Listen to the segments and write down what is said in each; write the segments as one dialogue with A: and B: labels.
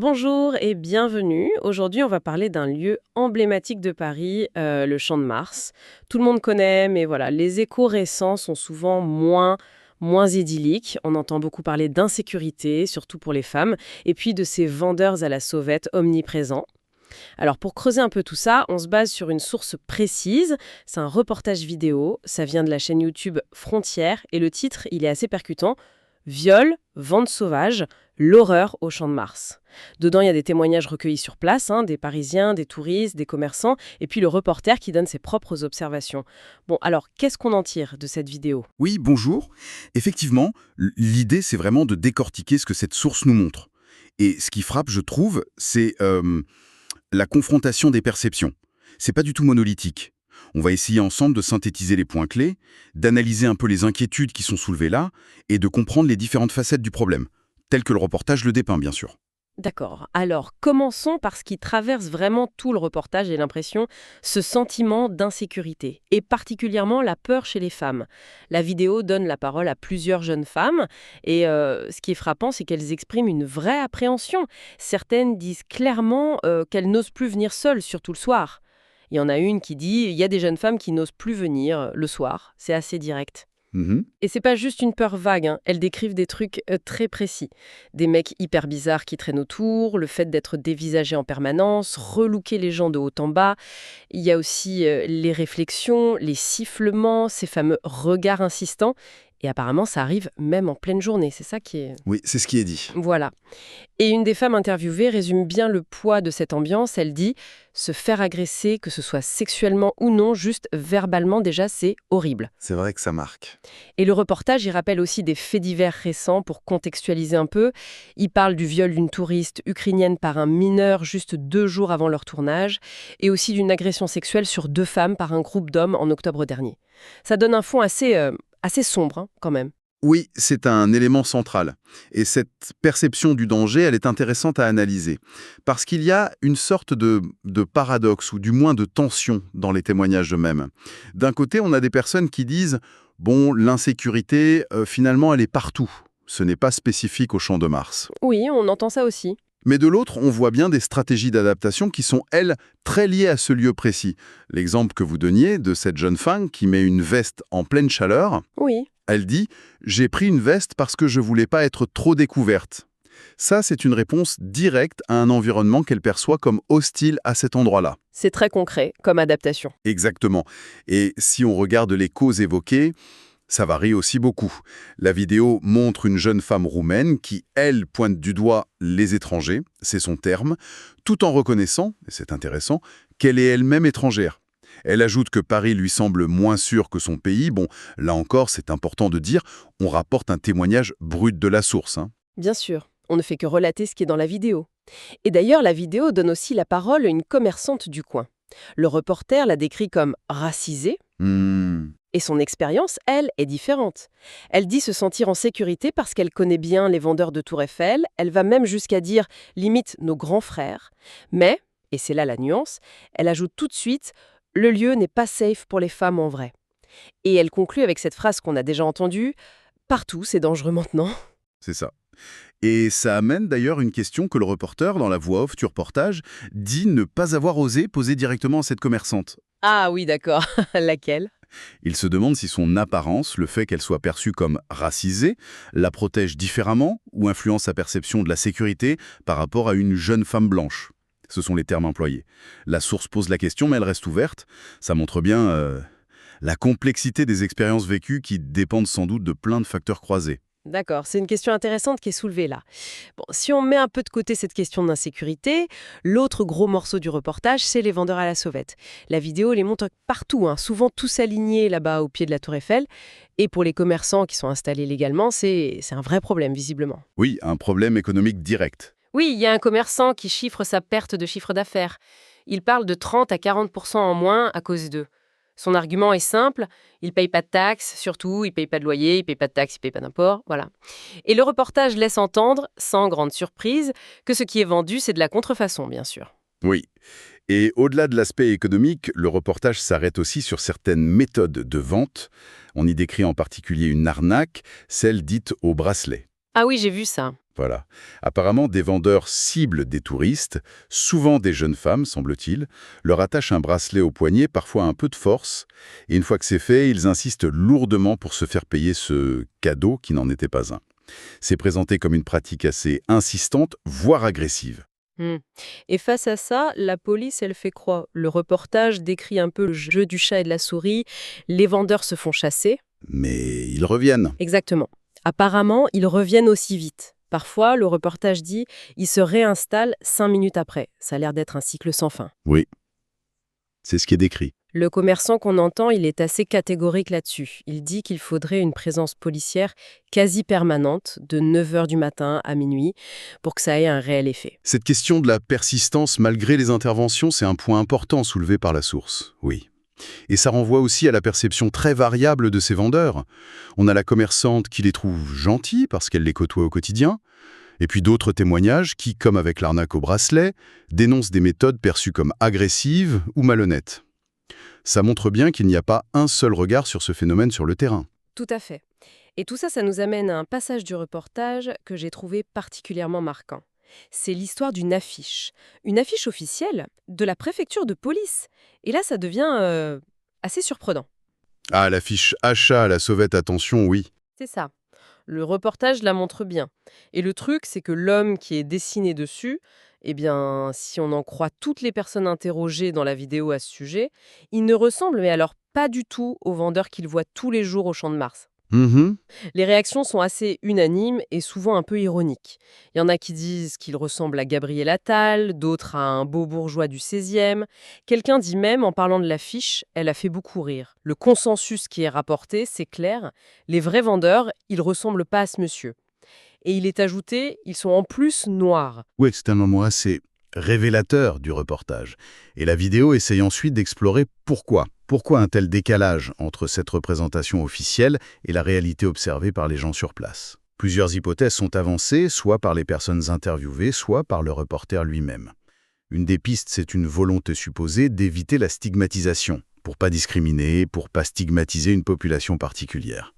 A: Bonjour et bienvenue. Aujourd'hui, on va parler d'un lieu emblématique de Paris, le Champ de Mars. Tout le monde connaît, mais voilà, les échos récents sont souvent moins idylliques. On entend beaucoup parler d'insécurité, surtout pour les femmes, et puis de ces vendeurs à la sauvette omniprésents. Alors pour creuser un peu tout ça, on se base sur une source précise. C'est un reportage vidéo, ça vient de la chaîne YouTube Frontières, et le titre, il est assez percutant. Viol, vente sauvage, l'horreur au Champ de Mars. Dedans, il y a des témoignages recueillis sur place, des Parisiens, des touristes, des commerçants, et puis le reporter qui donne ses propres observations. Bon, alors, qu'est-ce qu'on en tire de cette vidéo?
B: Oui, bonjour. Effectivement, l'idée, c'est vraiment de décortiquer ce que cette source nous montre. Et ce qui frappe, je trouve, c'est la confrontation des perceptions. C'est pas du tout monolithique. On va essayer ensemble de synthétiser les points clés, d'analyser un peu les inquiétudes qui sont soulevées là, et de comprendre les différentes facettes du problème, tel que le reportage le dépeint, bien sûr.
A: D'accord. Alors, commençons par ce qui traverse vraiment tout le reportage, j'ai l'impression, ce sentiment d'insécurité, et particulièrement la peur chez les femmes. La vidéo donne la parole à plusieurs jeunes femmes, et ce qui est frappant, c'est qu'elles expriment une vraie appréhension. Certaines disent clairement qu'elles n'osent plus venir seules, surtout le soir. Il y en a une qui dit, il y a des jeunes femmes qui n'osent plus venir le soir. C'est assez direct.
B: Mhm.
A: Et c'est pas juste une peur vague, elles décrivent des trucs très précis. Des mecs hyper bizarres qui traînent autour, le fait d'être dévisagé en permanence, relooker les gens de haut en bas. Il y a aussi les réflexions, les sifflements, ces fameux regards insistants. Et apparemment, ça arrive même en pleine journée, c'est ça qui est...
B: Oui, c'est ce qui est dit.
A: Voilà. Et une des femmes interviewées résume bien le poids de cette ambiance. Elle dit « Se faire agresser, que ce soit sexuellement ou non, juste verbalement déjà, c'est horrible ».
B: C'est vrai que ça marque.
A: Et le reportage, il rappelle aussi des faits divers récents pour contextualiser un peu. Il parle du viol d'une touriste ukrainienne par un mineur juste 2 jours avant leur tournage, et aussi d'une agression sexuelle sur 2 femmes par un groupe d'hommes en octobre dernier. Ça donne un fond assez sombre, quand même.
B: Oui, c'est un élément central. Et cette perception du danger, elle est intéressante à analyser. Parce qu'il y a une sorte de paradoxe, ou du moins de tension dans les témoignages eux-mêmes. D'un côté, on a des personnes qui disent « Bon, l'insécurité, finalement, elle est partout. Ce n'est pas spécifique au Champ de Mars. »
A: Oui, on entend ça aussi.
B: Mais de l'autre, on voit bien des stratégies d'adaptation qui sont, elles, très liées à ce lieu précis. L'exemple que vous donniez de cette jeune femme qui met une veste en pleine chaleur,
A: Oui.
B: elle dit « J'ai pris une veste parce que je voulais pas être trop découverte ». Ça, c'est une réponse directe à un environnement qu'elle perçoit comme hostile à cet endroit-là.
A: C'est très concret comme adaptation.
B: Exactement. Et si on regarde les causes évoquées, ça varie aussi beaucoup. La vidéo montre une jeune femme roumaine qui, elle, pointe du doigt les étrangers, c'est son terme, tout en reconnaissant, et c'est intéressant, qu'elle est elle-même étrangère. Elle ajoute que Paris lui semble moins sûr que son pays. Bon, là encore, c'est important de dire, on rapporte un témoignage brut de la source.
A: Bien sûr, on ne fait que relater ce qui est dans la vidéo. Et d'ailleurs, la vidéo donne aussi la parole à une commerçante du coin. Le reporter la décrit comme racisée, et son expérience, elle, est différente. Elle dit se sentir en sécurité parce qu'elle connaît bien les vendeurs de Tour Eiffel. Elle va même jusqu'à dire, limite, nos grands frères. Mais, et c'est là la nuance, elle ajoute tout de suite, le lieu n'est pas safe pour les femmes en vrai. Et elle conclut avec cette phrase qu'on a déjà entendue, partout c'est dangereux maintenant.
B: C'est ça. Et ça amène d'ailleurs une question que le reporter, dans la voix off du reportage, dit ne pas avoir osé poser directement à cette commerçante.
A: Ah oui, d'accord. Laquelle?
B: Il se demande si son apparence, le fait qu'elle soit perçue comme racisée, la protège différemment ou influence sa perception de la sécurité par rapport à une jeune femme blanche. Ce sont les termes employés. La source pose la question, mais elle reste ouverte. Ça montre bien la complexité des expériences vécues qui dépendent sans doute de plein de facteurs croisés.
A: D'accord, c'est une question intéressante qui est soulevée là. Bon, si on met un peu de côté cette question d'insécurité, l'autre gros morceau du reportage, c'est les vendeurs à la sauvette. La vidéo les montre partout, souvent tous alignés là-bas au pied de la Tour Eiffel. Et pour les commerçants qui sont installés légalement, c'est un vrai problème visiblement.
B: Oui, un problème économique direct.
A: Oui, il y a un commerçant qui chiffre sa perte de chiffre d'affaires. Il parle de 30 à 40% en moins à cause d'eux. Son argument est simple, il ne paye pas de taxes, surtout, il ne paye pas de loyer, il ne paye pas de taxes, il ne paye pas d'impôts, voilà. Et le reportage laisse entendre, sans grande surprise, que ce qui est vendu, c'est de la contrefaçon, bien sûr.
B: Oui. Et au-delà de l'aspect économique, le reportage s'arrête aussi sur certaines méthodes de vente. On y décrit en particulier une arnaque, celle dite au bracelet.
A: Ah oui, j'ai vu ça.
B: Voilà. Apparemment, des vendeurs ciblent des touristes, souvent des jeunes femmes, semble-t-il, leur attachent un bracelet au poignet, parfois un peu de force, et une fois que c'est fait, ils insistent lourdement pour se faire payer ce cadeau qui n'en était pas un. C'est présenté comme une pratique assez insistante, voire agressive.
A: Hmm. Et face à ça, la police, elle fait quoi? Le reportage décrit un peu le jeu du chat et de la souris. Les vendeurs se font chasser.
B: Mais ils reviennent.
A: Exactement. Apparemment, ils reviennent aussi vite. Parfois, le reportage dit, ils se réinstallent 5 minutes après. Ça a l'air d'être un cycle sans fin.
B: Oui, c'est ce qui est décrit.
A: Le commerçant qu'on entend, il est assez catégorique là-dessus. Il dit qu'il faudrait une présence policière quasi permanente, de 9 heures du matin à minuit, pour que ça ait un réel effet.
B: Cette question de la persistance malgré les interventions, c'est un point important soulevé par la source. Oui. Et ça renvoie aussi à la perception très variable de ces vendeurs. On a la commerçante qui les trouve gentils parce qu'elle les côtoie au quotidien, et puis d'autres témoignages qui, comme avec l'arnaque au bracelet, dénoncent des méthodes perçues comme agressives ou malhonnêtes. Ça montre bien qu'il n'y a pas un seul regard sur ce phénomène sur le terrain.
A: Tout à fait. Et tout ça, ça nous amène à un passage du reportage que j'ai trouvé particulièrement marquant. C'est l'histoire une affiche officielle de la préfecture de police. Et là, ça devient assez surprenant.
B: Ah, l'affiche achat à la sauvette, attention, oui.
A: C'est ça. Le reportage la montre bien. Et le truc, c'est que l'homme qui est dessiné dessus, eh bien, si on en croit toutes les personnes interrogées dans la vidéo à ce sujet, il ne ressemble, mais alors pas du tout, au vendeur qu'il voit tous les jours au Champ de Mars.
B: Mhm.
A: Les réactions sont assez unanimes et souvent un peu ironiques. Il y en a qui disent qu'il ressemble à Gabriel Attal, d'autres à un beau bourgeois du 16e. Quelqu'un dit même, en parlant de l'affiche, elle a fait beaucoup rire. Le consensus qui est rapporté, c'est clair, les vrais vendeurs, ils ressemblent pas à ce monsieur. Et il est ajouté, ils sont en plus noirs.
B: Oui, c'est un moment assez révélateur du reportage. Et la vidéo essaye ensuite d'explorer pourquoi. Pourquoi un tel décalage entre cette représentation officielle et la réalité observée par les gens sur place? Plusieurs hypothèses sont avancées, soit par les personnes interviewées, soit par le reporter lui-même. Une des pistes, c'est une volonté supposée d'éviter la stigmatisation, pour pas discriminer, pour pas stigmatiser une population particulière.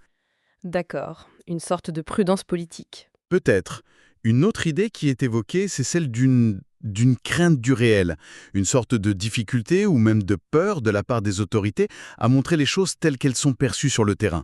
A: D'accord, une sorte de prudence politique.
B: Peut-être. Une autre idée qui est évoquée, c'est celle d'une crainte du réel, une sorte de difficulté ou même de peur de la part des autorités à montrer les choses telles qu'elles sont perçues sur le terrain.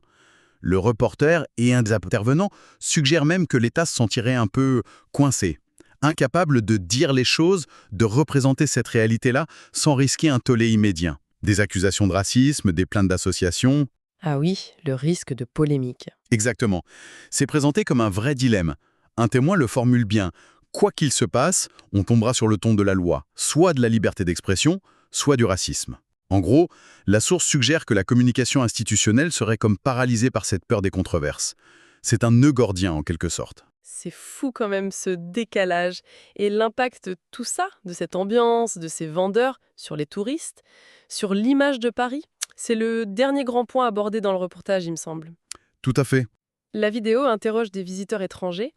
B: Le reporter et un des intervenants suggèrent même que l'État se sentirait un peu coincé, incapable de dire les choses, de représenter cette réalité-là sans risquer un tollé immédiat. Des accusations de racisme, des plaintes d'associations.
A: Ah oui, le risque de polémique.
B: Exactement. C'est présenté comme un vrai dilemme. Un témoin le formule bien. Quoi qu'il se passe, on tombera sur le ton de la loi, soit de la liberté d'expression, soit du racisme. En gros, la source suggère que la communication institutionnelle serait comme paralysée par cette peur des controverses. C'est un nœud gordien en quelque sorte.
A: C'est fou quand même ce décalage et l'impact de tout ça, de cette ambiance, de ces vendeurs sur les touristes, sur l'image de Paris. C'est le dernier grand point abordé dans le reportage, il me semble.
B: Tout à fait.
A: La vidéo interroge des visiteurs étrangers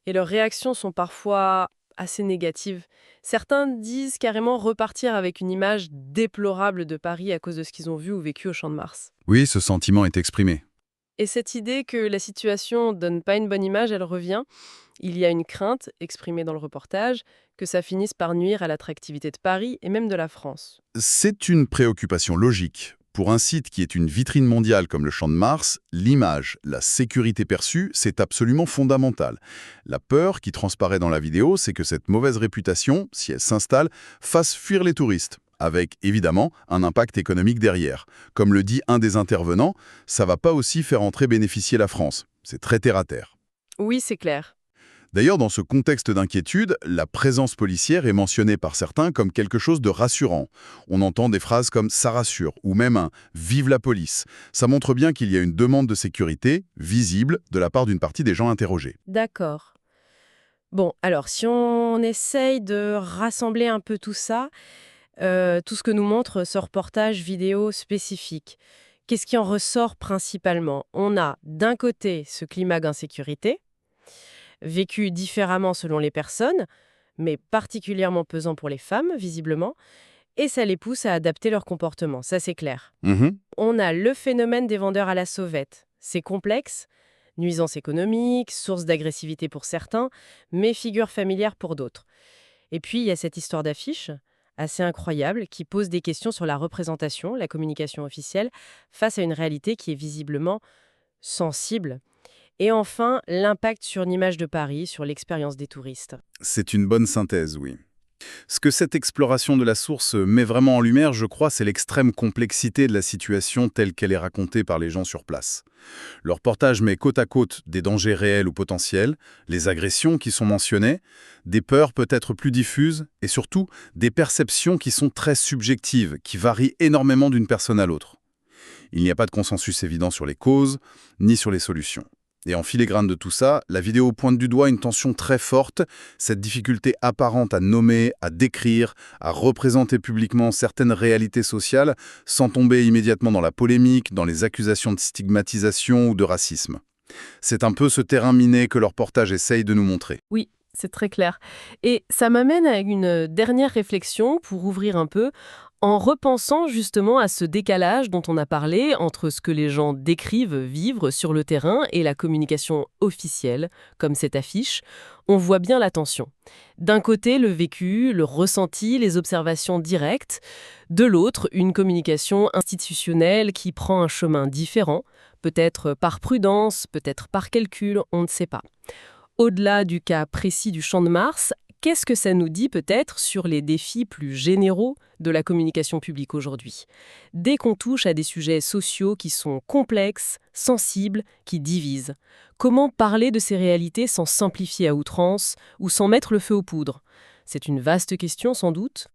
A: et leurs réactions sont parfois assez négatives. Certains disent carrément repartir avec une image déplorable de Paris à cause de ce qu'ils ont vu ou vécu au Champ de Mars.
B: Oui, ce sentiment est exprimé.
A: Et cette idée que la situation donne pas une bonne image, elle revient. Il y a une crainte, exprimée dans le reportage, que ça finisse par nuire à l'attractivité de Paris et même de la France.
B: C'est une préoccupation logique. Pour un site qui est une vitrine mondiale comme le Champ de Mars, l'image, la sécurité perçue, c'est absolument fondamental. La peur qui transparaît dans la vidéo, c'est que cette mauvaise réputation, si elle s'installe, fasse fuir les touristes, avec évidemment un impact économique derrière. Comme le dit un des intervenants, ça va pas aussi faire entrer bénéficier la France. C'est très terre-à-terre.
A: Oui, c'est clair.
B: D'ailleurs, dans ce contexte d'inquiétude, la présence policière est mentionnée par certains comme quelque chose de rassurant. On entend des phrases comme « ça rassure » ou même un « vive la police ». Ça montre bien qu'il y a une demande de sécurité, visible, de la part d'une partie des gens interrogés.
A: D'accord. Bon, alors, si on essaye de rassembler un peu tout ça, tout ce que nous montre ce reportage vidéo spécifique, qu'est-ce qui en ressort principalement? On a d'un côté ce climat d'insécurité, vécu différemment selon les personnes, mais particulièrement pesant pour les femmes, visiblement, et ça les pousse à adapter leur comportement, ça c'est clair.
B: Mhm.
A: On a le phénomène des vendeurs à la sauvette. C'est complexe, Nuisance économique, source d'agressivité pour certains, mais figure familière pour d'autres. Et puis, il y a cette histoire d'affiche, assez incroyable, qui pose des questions sur la représentation, la communication officielle, face à une réalité qui est visiblement sensible. Et enfin, l'impact sur l'image de Paris, sur l'expérience des touristes.
B: C'est une bonne synthèse, oui. Ce que cette exploration de la source met vraiment en lumière, je crois, c'est l'extrême complexité de la situation telle qu'elle est racontée par les gens sur place. Le reportage met côte à côte des dangers réels ou potentiels, les agressions qui sont mentionnées, des peurs peut-être plus diffuses et surtout des perceptions qui sont très subjectives, qui varient énormément d'une personne à l'autre. Il n'y a pas de consensus évident sur les causes, ni sur les solutions. Et en filigrane de tout ça, la vidéo pointe du doigt une tension très forte, cette difficulté apparente à nommer, à décrire, à représenter publiquement certaines réalités sociales sans tomber immédiatement dans la polémique, dans les accusations de stigmatisation ou de racisme. C'est un peu ce terrain miné que leur reportage essaye de nous montrer.
A: Oui, c'est très clair. Et ça m'amène à une dernière réflexion pour ouvrir un peu, en repensant justement à ce décalage dont on a parlé entre ce que les gens décrivent vivre sur le terrain et la communication officielle, comme cette affiche. On voit bien la tension. D'un côté, le vécu, le ressenti, les observations directes. De l'autre, une communication institutionnelle qui prend un chemin différent, peut-être par prudence, peut-être par calcul, on ne sait pas. Au-delà du cas précis du Champ de Mars, qu'est-ce que ça nous dit peut-être sur les défis plus généraux de la communication publique aujourd'hui? Dès qu'on touche à des sujets sociaux qui sont complexes, sensibles, qui divisent, comment parler de ces réalités sans simplifier à outrance ou sans mettre le feu aux poudres? C'est une vaste question sans doute.